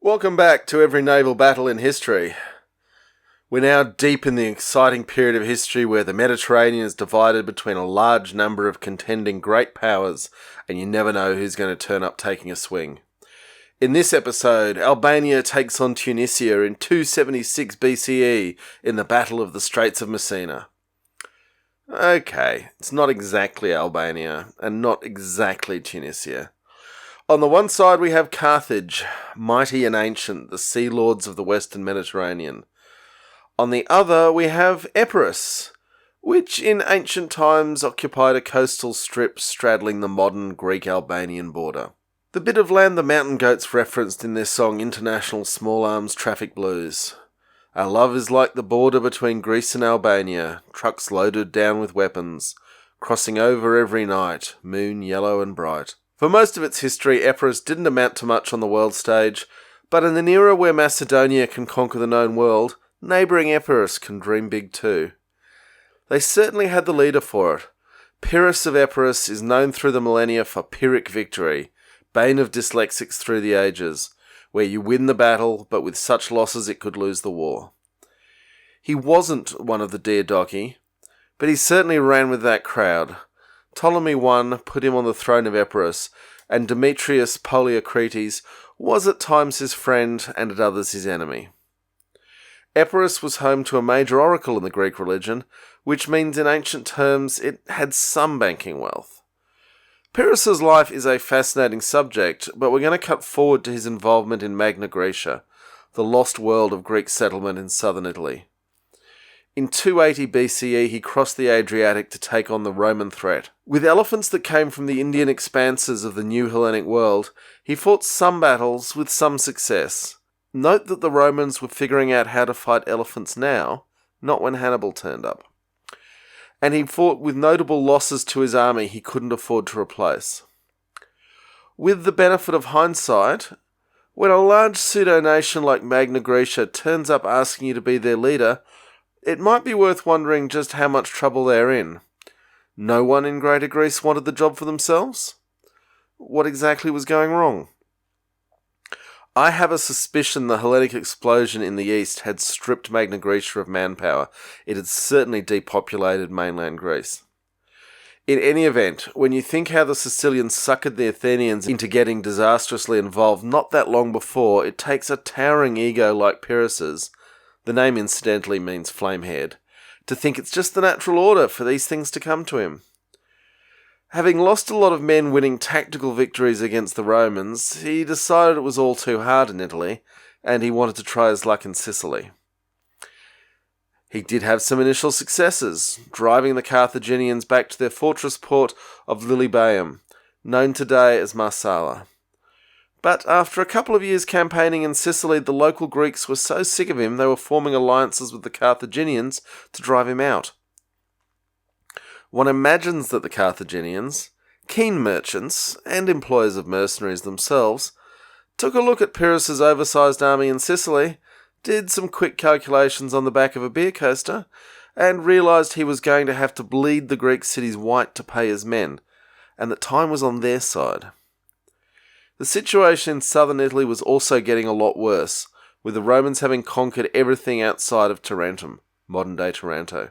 Welcome back to every naval battle in history. We're now deep in the exciting period of history where the Mediterranean is divided between a large number of contending great powers, and you never know who's going to turn up taking a swing. In this episode, Albania takes on Tunisia in 276 BCE in the Battle of the Straits of Messina. Okay, it's not exactly Albania, and not exactly Tunisia. On the one side we have Carthage, mighty and ancient, the sea lords of the western Mediterranean. On the other we have Epirus, which in ancient times occupied a coastal strip straddling the modern Greek-Albanian border. The bit of land the mountain goats referenced in their song International Small Arms Traffic Blues. Our love is like the border between Greece and Albania, trucks loaded down with weapons, crossing over every night, moon yellow and bright. For most of its history, Epirus didn't amount to much on the world stage, but in an era where Macedonia can conquer the known world, neighbouring Epirus can dream big too. They certainly had the leader for it. Pyrrhus of Epirus is known through the millennia for Phyrric victory, bane of dyslexics through the ages, where you win the battle, but with such losses it could lose the war. He wasn't one of the Diadochi, but he certainly ran with that crowd. Ptolemy I put him on the throne of Epirus, and Demetrius Poliorcetes was at times his friend and at others his enemy. Epirus was home to a major oracle in the Greek religion, which means in ancient terms it had some banking wealth. Pyrrhus's life is a fascinating subject, but we're going to cut forward to his involvement in Magna Graecia, the lost world of Greek settlement in southern Italy. In 280 BCE, he crossed the Adriatic to take on the Roman threat. With elephants that came from the Indian expanses of the new Hellenic world, he fought some battles with some success. Note that the Romans were figuring out how to fight elephants now, not when Hannibal turned up. And he fought with notable losses to his army he couldn't afford to replace. With the benefit of hindsight, when a large pseudo-nation like Magna Graecia turns up asking you to be their leader, it might be worth wondering just how much trouble they're in. No one in Greater Greece wanted the job for themselves? What exactly was going wrong? I have a suspicion the Hellenic explosion in the east had stripped Magna Graecia of manpower. It had certainly depopulated mainland Greece. In any event, when you think how the Sicilians suckered the Athenians into getting disastrously involved not that long before, it takes a towering ego like Pyrrhus's, the name incidentally means flame-haired, to think it's just the natural order for these things to come to him. Having lost a lot of men winning tactical victories against the Romans, he decided it was all too hard in Italy, and he wanted to try his luck in Sicily. He did have some initial successes, driving the Carthaginians back to their fortress port of Lilybaeum, known today as Marsala. But after a couple of years campaigning in Sicily, the local Greeks were so sick of him they were forming alliances with the Carthaginians to drive him out. One imagines that the Carthaginians, keen merchants and employers of mercenaries themselves, took a look at Pyrrhus's oversized army in Sicily, did some quick calculations on the back of a beer coaster, and realised he was going to have to bleed the Greek cities white to pay his men, and that time was on their side. The situation in southern Italy was also getting a lot worse, with the Romans having conquered everything outside of Tarentum, modern-day Taranto.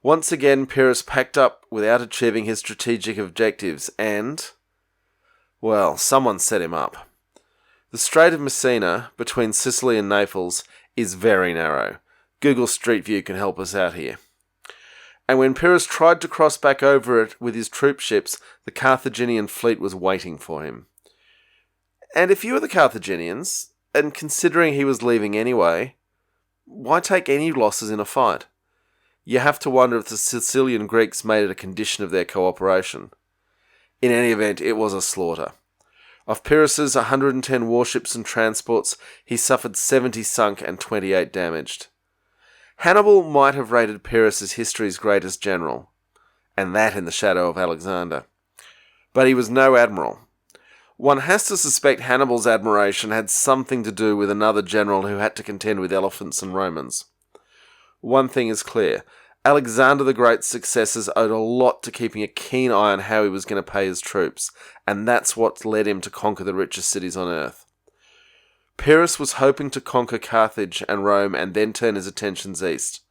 Once again, Pyrrhus packed up without achieving his strategic objectives and, well, someone set him up. The Strait of Messina, between Sicily and Naples, is very narrow. Google Street View can help us out here. And when Pyrrhus tried to cross back over it with his troop ships, the Carthaginian fleet was waiting for him. And if you were the Carthaginians, and considering he was leaving anyway, why take any losses in a fight? You have to wonder if the Sicilian Greeks made it a condition of their cooperation. In any event, it was a slaughter. Of Pyrrhus's 110 warships and transports, he suffered 70 sunk and 28 damaged. Hannibal might have rated Pyrrhus as history's greatest general, and that in the shadow of Alexander. But he was no admiral. One has to suspect Hannibal's admiration had something to do with another general who had to contend with elephants and Romans. One thing is clear, Alexander the Great's successors owed a lot to keeping a keen eye on how he was going to pay his troops, and that's what led him to conquer the richest cities on earth. Epirus was hoping to conquer Carthage and Rome and then turn his attentions east.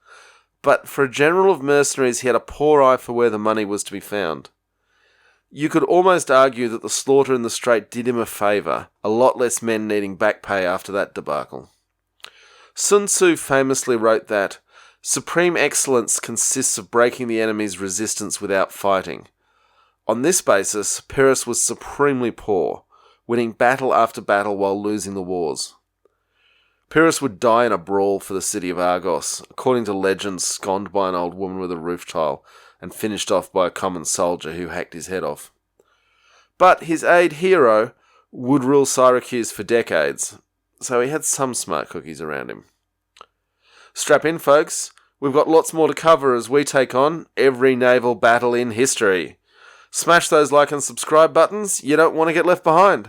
But for a general of mercenaries, he had a poor eye for where the money was to be found. You could almost argue that the slaughter in the Strait did him a favour, a lot less men needing back pay after that debacle. Sun Tzu famously wrote that, "Supreme excellence consists of breaking the enemy's resistance without fighting." On this basis, Epirus was supremely poor, winning battle after battle while losing the wars. Epirus would die in a brawl for the city of Argos, according to legend sconed by an old woman with a roof tile, and finished off by a common soldier who hacked his head off. But his aide Hero would rule Syracuse for decades, so he had some smart cookies around him. Strap in, folks. We've got lots more to cover as we take on every naval battle in history. Smash those like and subscribe buttons. You don't want to get left behind.